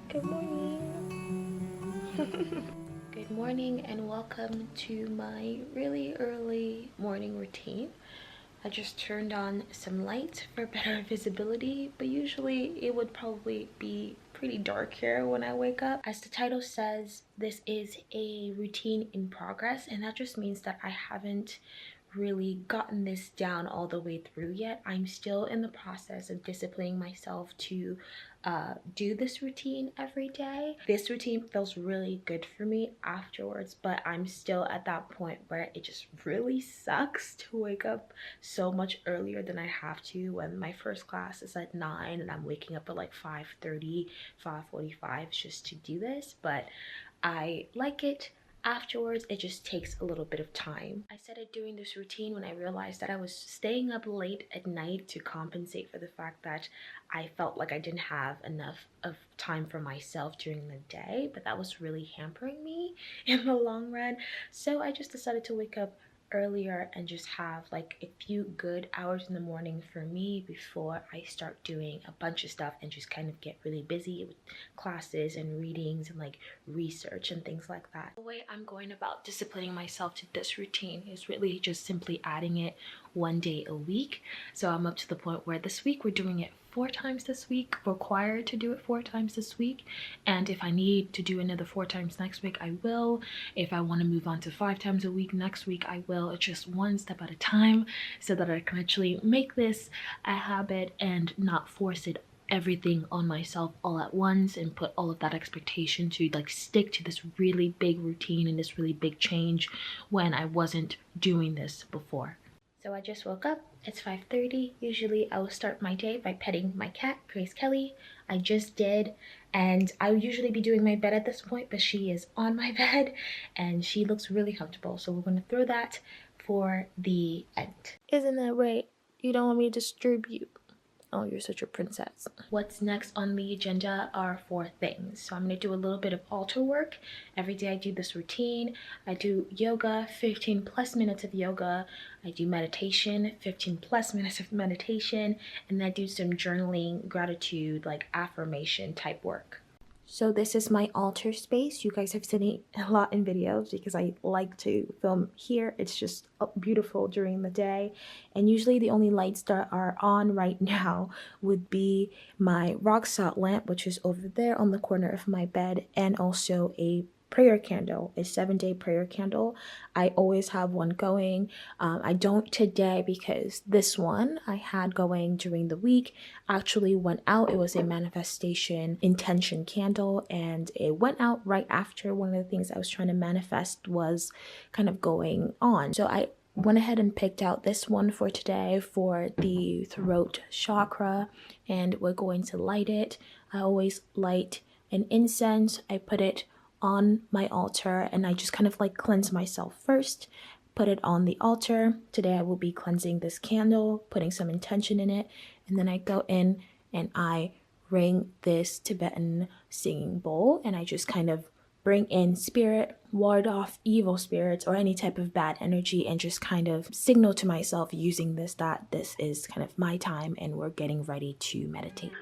Good morning. Good morning and welcome to my really early morning routine. I just turned on some light for better visibility, but usually it would probably be pretty dark here when I wake up. As the title says, this is a routine in progress, and that just means that I haven't really gotten this down all the way through yet. I'm still in the process of disciplining myself to do this routine every day. This routine feels really good for me afterwards, but I'm still at that point where it just really sucks to wake up so much earlier than I have to when my first class is at 9 and I'm waking up at like 5:30, 5:45 just to do this. But I like it. Afterwards, it just takes a little bit of time. I started doing this routine when I realized that I was staying up late at night to compensate for the fact that I felt like I didn't have enough of time for myself during the day, but that was really hampering me in the long run. So I just decided to wake up earlier and just have like a few good hours in the morning for me before I start doing a bunch of stuff and just kind of get really busy with classes and readings and like research and things like that. The way I'm going about disciplining myself to this routine is really just simply adding it one day a week. So I'm up to the point where this week we're doing it 4 times this week, required to do it 4 times this week, and if I need to do another 4 times next week, I will. If I want to move on to 5 times a week next week, I will. It's just one step at a time so that I can actually make this a habit and not force it everything on myself all at once and put all of that expectation to like stick to this really big routine and this really big change when I wasn't doing this before. So I just woke up. It's 5:30. Usually I will start my day by petting my cat, Grace Kelly. I just did, and I would usually be doing my bed at this point, but she is on my bed and she looks really comfortable. So we're gonna throw that for the end. Isn't that right? You don't want me to disturb you. Oh, you're such a princess. What's next on the agenda are 4 things. So I'm going to do a little bit of altar work. Every day I do this routine. I do yoga, 15 plus minutes of yoga. I do meditation, 15 plus minutes of meditation. And then I do some journaling, gratitude, like affirmation type work. So this is my altar space. You guys have seen it a lot in videos because I like to film here. It's just beautiful during the day. And usually the only lights that are on right now would be my rock salt lamp, which is over there on the corner of my bed, and also a prayer candle, a 7-day prayer candle. I always have one going. I don't today because this one I had going during the week actually went out. It was a manifestation intention candle, and it went out right after one of the things I was trying to manifest was kind of going on. So I went ahead and picked out this one for today for the throat chakra, and we're going to light it. I always light an incense. I put it on my altar and I just kind of like cleanse myself first, put it on the altar. Today I will be cleansing this candle, putting some intention in it, and then I go in and I ring this Tibetan singing bowl and I just kind of bring in spirit, ward off evil spirits or any type of bad energy, and just kind of signal to myself using this that this is kind of my time and we're getting ready to meditate.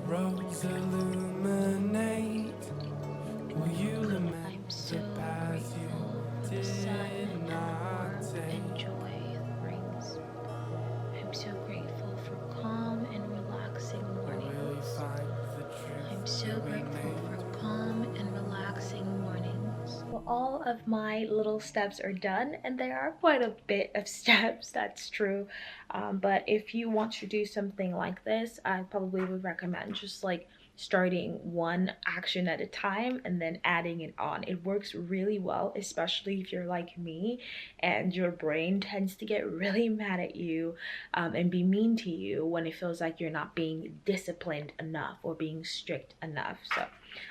Roads illuminate. Will you remember I'm so paths grateful you for the sun did and not warmth and take? joy it brings. I'm so grateful for calm and relaxing Or will you mornings. find the truth I'm so that we grateful made? for calm and relaxing mornings. Well, all of my little steps are done, and there are quite a bit of steps, that's true. But if you want to do something like this, I probably would recommend just like starting one action at a time and then adding it on. It works really well, especially if you're like me and your brain tends to get really mad at you and be mean to you when it feels like you're not being disciplined enough or being strict enough. So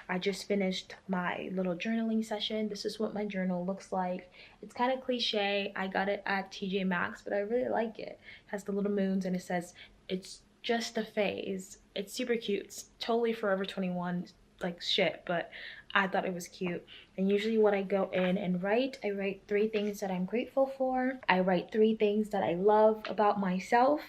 I just finished my little journaling session. This is what my journal looks like. It's kind of cliche. I got it at TJ Maxx, but I really like it. It has the little moons and it says it's just a phase. It's super cute. It's totally Forever 21 like shit, but I thought it was cute. And usually what I go in and write, I write 3 things that I'm grateful for. I write 3 things that I love about myself.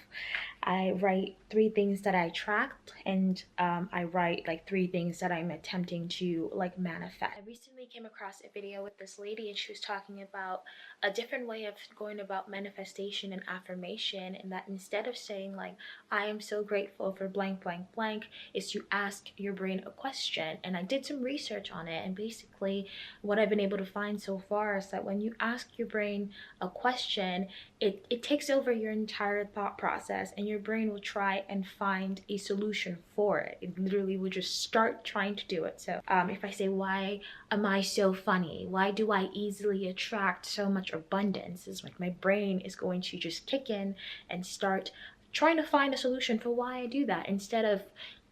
I write 3 things that I tracked, and I write like 3 things that I'm attempting to like manifest. I recently came across a video with this lady and she was talking about a different way of going about manifestation and affirmation, and that instead of saying like I am so grateful for blank blank blank, is to ask your brain a question. And I did some research on it, and basically what I've been able to find so far is that when you ask your brain a question, it takes over your entire thought process, and your brain will try and find a solution for it. It literally will just start trying to do it. So if I say, why am I so funny? Why do I easily attract so much abundance? It's like my brain is going to just kick in and start trying to find a solution for why I do that. Instead of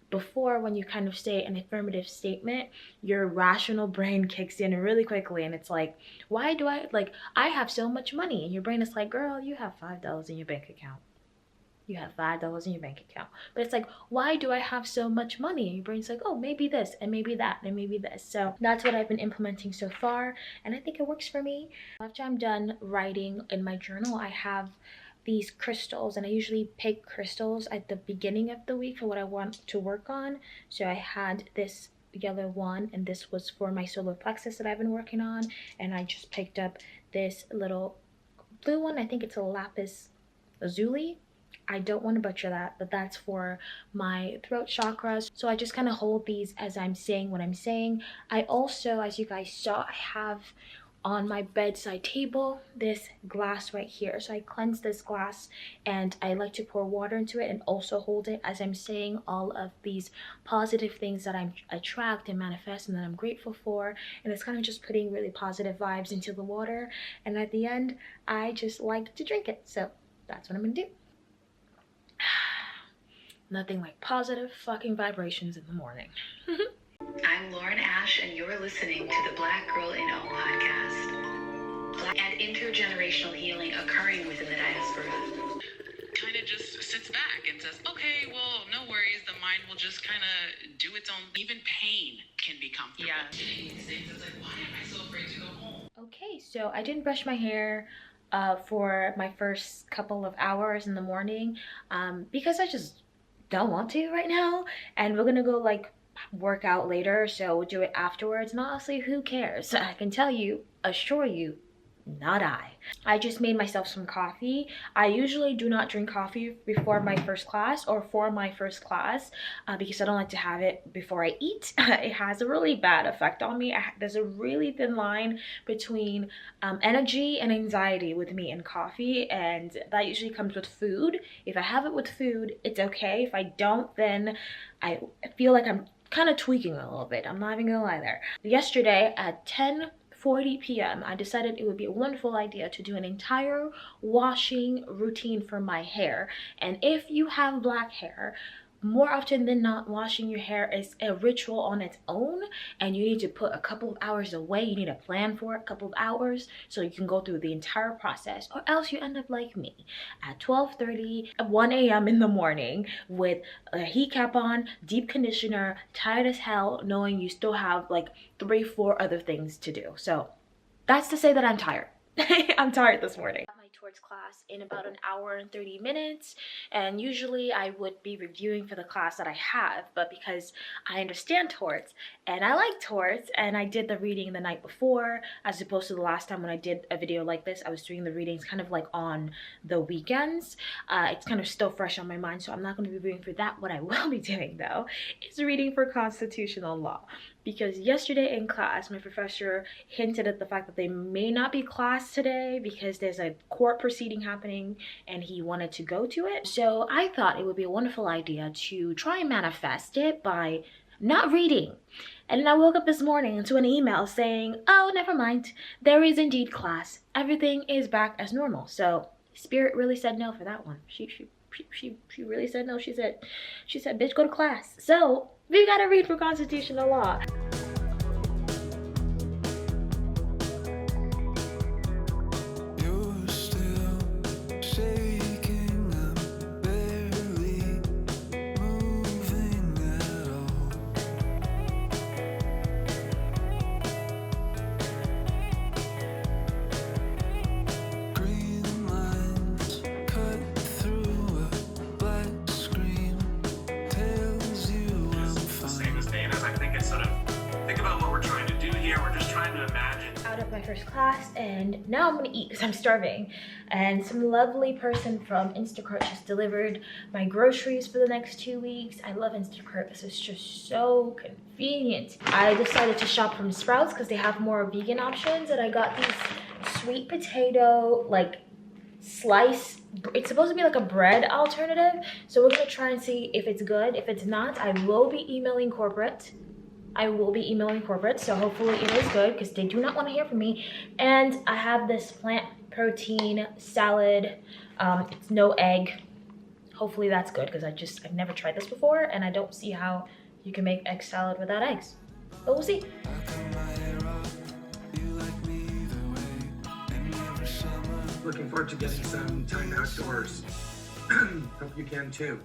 before, when you kind of say an affirmative statement, your rational brain kicks in really quickly and it's like, why do I have so much money? And your brain is like, girl, you have $5 in your bank account. You have $5 in your bank account. But it's like, why do I have so much money? And your brain's like, oh, maybe this and maybe that and maybe this. So that's what I've been implementing so far, and I think it works for me. After I'm done writing in my journal, I have these crystals, and I usually pick crystals at the beginning of the week for what I want to work on. So I had this yellow one, and this was for my solar plexus that I've been working on, and I just picked up this little blue one. I think it's a lapis lazuli. I don't want to butcher that, but that's for my throat chakras. So I just kind of hold these as I'm saying what I'm saying. I also, as you guys saw, I have on my bedside table this glass right here. So I cleanse this glass and I like to pour water into it and also hold it as I'm saying all of these positive things that I attract and manifest and that I'm grateful for. And it's kind of just putting really positive vibes into the water, and at the end I just like to drink it. So that's what I'm gonna do. Nothing like positive fucking vibrations in the morning. I'm Lauren Ash, and you're listening to the Black Girl in O podcast. Black and intergenerational healing occurring within the diaspora. Kind of just sits back and says, okay, well, no worries. The mind will just kind of do its own. Even pain can be comfortable. Yeah. These things, it's like, why am I so afraid to go home? Okay, so I didn't brush my hair for my first couple of hours in the morning because I just don't want to right now, and we're gonna go like work out later, so we'll do it afterwards. And honestly, who cares? I can tell you, assure you, not I just made myself some coffee. I usually do not drink coffee before my first class or for my first class because I don't like to have it before I eat. It has a really bad effect on me. There's a really thin line between energy and anxiety with me and coffee, and that usually comes with food. If I have it with food, it's okay. If I don't, then I feel like I'm kind of tweaking a little bit. I'm not even gonna lie there. Yesterday at 10:40 p.m. I decided it would be a wonderful idea to do an entire washing routine for my hair. And if you have black hair, more often than not, washing your hair is a ritual on its own, and you need to put a couple of hours away. You need to plan for a couple of hours so you can go through the entire process, or else you end up like me at 12:30 at 1 a.m. in the morning with a heat cap on, deep conditioner, tired as hell, knowing you still have like 3-4 other things to do. So that's to say that I'm tired. I'm tired this morning. My torts class in about an hour and 30 minutes, and usually I would be reviewing for the class that I have, but because I understand torts and I like torts, and I did the reading the night before as opposed to the last time when I did a video like this, I was doing the readings kind of like on the weekends. It's kind of still fresh on my mind, so I'm not going to be reading for that. What I will be doing though is reading for constitutional law, because yesterday in class my professor hinted at the fact that there may not be class today because there's a court proceeding happening and he wanted to go to it. So I thought it would be a wonderful idea to try and manifest it by not reading. And then I woke up this morning to an email saying, oh, never mind, there is indeed class. Everything is back as normal. So Spirit really said no for that one. She really said no. She said, bitch, go to class. So we gotta read for constitutional law. You're still shaking, I'm barely moving at all. Green lines cut through a black screen, tells you I'm The same fine. as Dana's. I think it's sort of, think about what we're trying to do here. We're just trying to imagine. Out of my first class, and now I'm gonna eat because I'm starving. And some lovely person from Instacart just delivered my groceries for the next 2 weeks. I love Instacart. This is just so convenient. I decided to shop from Sprouts because they have more vegan options, and I got these sweet potato like slice. It's supposed to be like a bread alternative, so we're gonna try and see if it's good. If it's not, I will be emailing corporate. So hopefully it is good because they do not want to hear from me. And I have this plant protein salad. It's no egg. Hopefully that's good because I've never tried this before, and I don't see how you can make egg salad without eggs. But we'll see. Looking forward to getting some time outdoors. Hope you can too.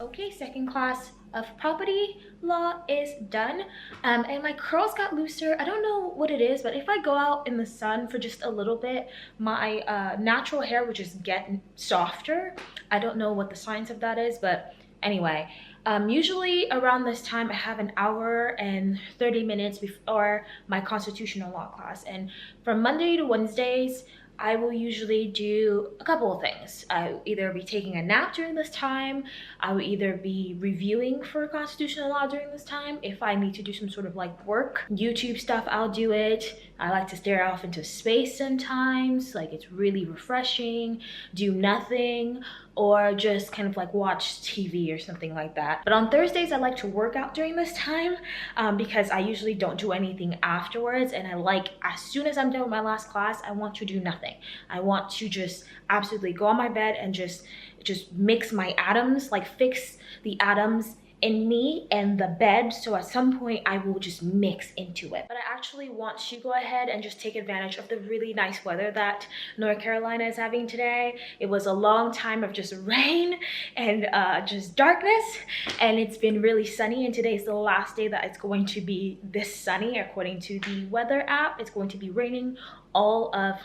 Okay, second class of property law is done, and my curls got looser. I don't know what it is, but if I go out in the sun for just a little bit, my natural hair will just get softer. I don't know what the science of that is, but anyway, usually around this time I have an hour and 30 minutes before my constitutional law class, and from Monday to Wednesdays I will usually do a couple of things. I will either be taking a nap during this time. I will either be reviewing for constitutional law during this time. If I need to do some sort of like work, YouTube stuff, I'll do it. I like to stare off into space sometimes. Like, it's really refreshing. Do nothing, or just kind of like watch TV or something like that. But on Thursdays, I like to work out during this time because I usually don't do anything afterwards. And I like, as soon as I'm done with my last class, I want to do nothing. I want to just absolutely go on my bed and just mix my atoms, like fix the atoms in me and the bed, so at some point I will just mix into it. But I actually want to go ahead and just take advantage of the really nice weather that North Carolina is having today. It was a long time of just rain and just darkness, and it's been really sunny, and today's the last day that it's going to be this sunny. According to the weather app, it's going to be raining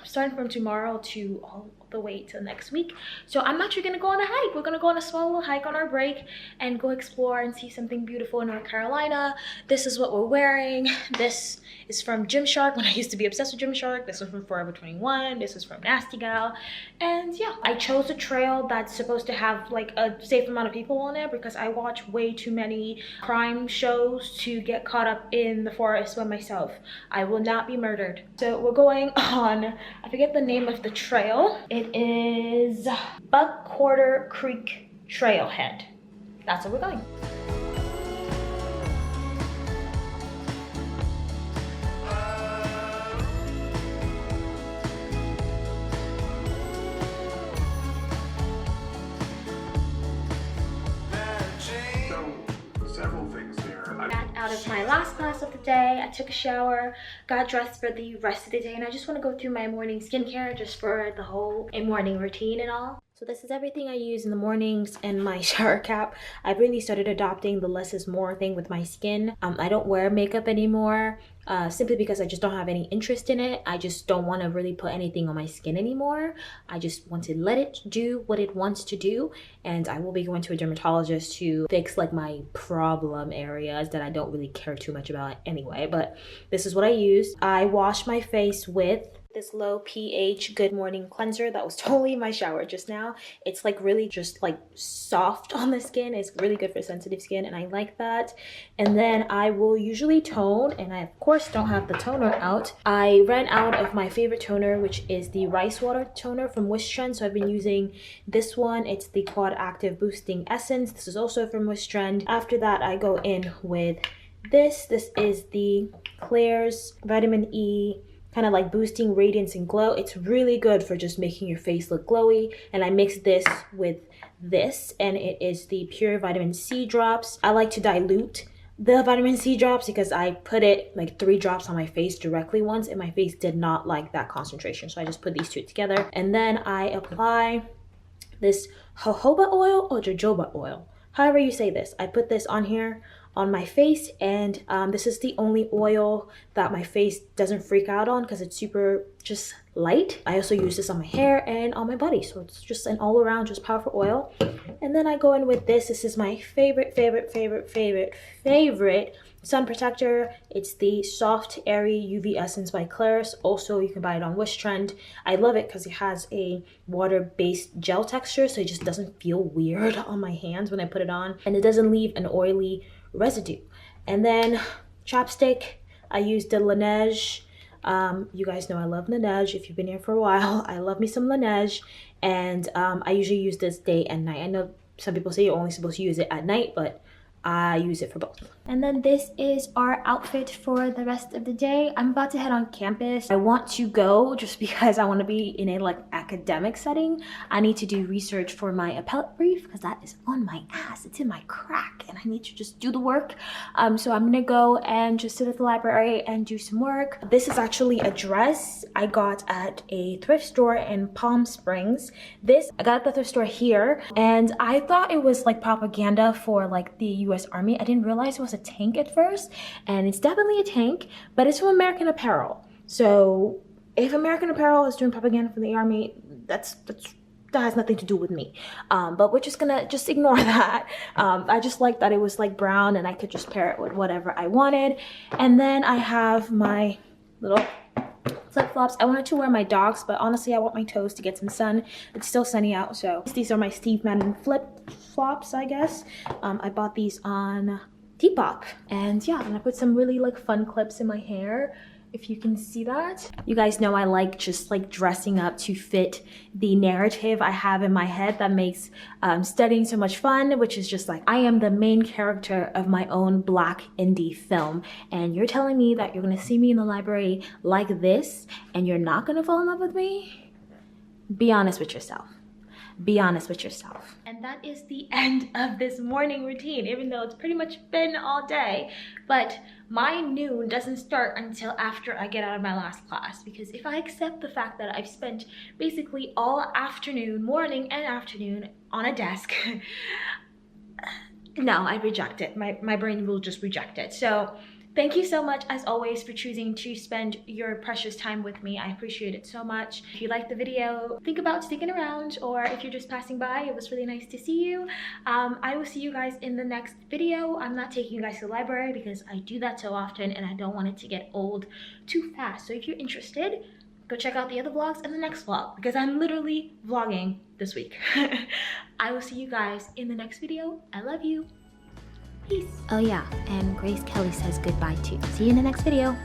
starting from tomorrow to all the way till next week. So I'm actually gonna go on a hike. We're gonna go on a small little hike on our break and go explore and see something beautiful in North Carolina. This is what we're wearing. This is from Gymshark when I used to be obsessed with Gymshark. This is from Forever 21. This is from Nasty Gal. And yeah, I chose a trail that's supposed to have like a safe amount of people on it because I watch way too many crime shows to get caught up in the forest by myself. I will not be murdered. So we're going on, I forget the name of the trail. It is Buckquarter Creek Trailhead. That's where we're going. Out of my last class of the day, I took a shower, got dressed for the rest of the day, and I just want to go through my morning skincare just for the whole morning routine and all. So this is everything I use in the mornings and my shower cap. I've really started adopting the less is more thing with my skin. I don't wear makeup anymore simply because I just don't have any interest in it. I just don't want to really put anything on my skin anymore. I just want to let it do what it wants to do. And I will be going to a dermatologist to fix like my problem areas that I don't really care too much about anyway. But this is what I use. I wash my face with this low pH Good Morning cleanser that was totally in my shower just now. It's like really just like soft on the skin. It's really good for sensitive skin, and I like that. And then I will usually tone, and I of course don't have the toner out. I ran out of my favorite toner, which is the rice water toner from Wishtrend, so I've been using this one. It's the Quad Active Boosting Essence. This is also from Wishtrend. After that, I go in with This is the Claire's Vitamin E, kind of like boosting radiance and glow. It's really good for just making your face look glowy. And I mixed this with this, and it is the Pure Vitamin C drops. I like to dilute the vitamin C drops because I put it like 3 drops on my face directly once, and my face did not like that concentration. So I just put these two together, and then I apply this jojoba oil or jojoba oil, however you say this. I put this on here on my face, and this is the only oil that my face doesn't freak out on because it's super just light. I also use this on my hair and on my body, so it's just an all-around just powerful oil. And then I go in with this. This is my favorite sun protector. It's the Soft Airy UV Essence by Claire's. Also, you can buy it on Wishtrend. I love it because it has a water-based gel texture, so it just doesn't feel weird on my hands when I put it on, and it doesn't leave an oily residue. And then Chapstick, I use the Laneige. You guys know I love Laneige. If you've been here for a while, I love me some Laneige, and I usually use this day and night. I know some people say you're only supposed to use it at night, but I use it for both. And then this is our outfit for the rest of the day. I'm about to head on campus. I want to go just because I want to be in a like academic setting. I need to do research for my appellate brief because that is on my ass. It's in my crack and I need to just do the work. So I'm gonna go and just sit at the library and do some work. This is actually a dress I got at a thrift store in Palm Springs. This I got at the thrift store here, and I thought it was like propaganda for like the US Army. I didn't realize it was a tank at first, and it's definitely a tank, but it's from American Apparel. So if American Apparel is doing propaganda for the Army, that has nothing to do with me. But we're just gonna ignore that. I just like that it was like brown and I could just pair it with whatever I wanted. And then I have my little flip-flops. I wanted to wear my dogs, but honestly I want my toes to get some sun. It's still sunny out, so these are my Steve Madden flip-flops, I guess. I bought these on Depop, and yeah, and I put some really like fun clips in my hair, if you can see that. You guys know I like just like dressing up to fit the narrative I have in my head that makes studying so much fun, which is just like I am the main character of my own Black indie film, and you're telling me that you're gonna see me in the library like this and you're not gonna fall in love with me? Be honest with yourself. Be honest with yourself. And that is the end of this morning routine, even though it's pretty much been all day. But my noon doesn't start until after I get out of my last class, because if I accept the fact that I've spent basically all afternoon, morning and afternoon on a desk, no, I reject it. My brain will just reject it. So thank you so much, as always, for choosing to spend your precious time with me. I appreciate it so much. If you liked the video, think about sticking around, or if you're just passing by, it was really nice to see you. I will see you guys in the next video. I'm not taking you guys to the library because I do that so often and I don't want it to get old too fast. So if you're interested, go check out the other vlogs and the next vlog, because I'm literally vlogging this week. I will see you guys in the next video. I love you. Peace. Oh yeah, and Grace Kelly says goodbye too. See you in the next video.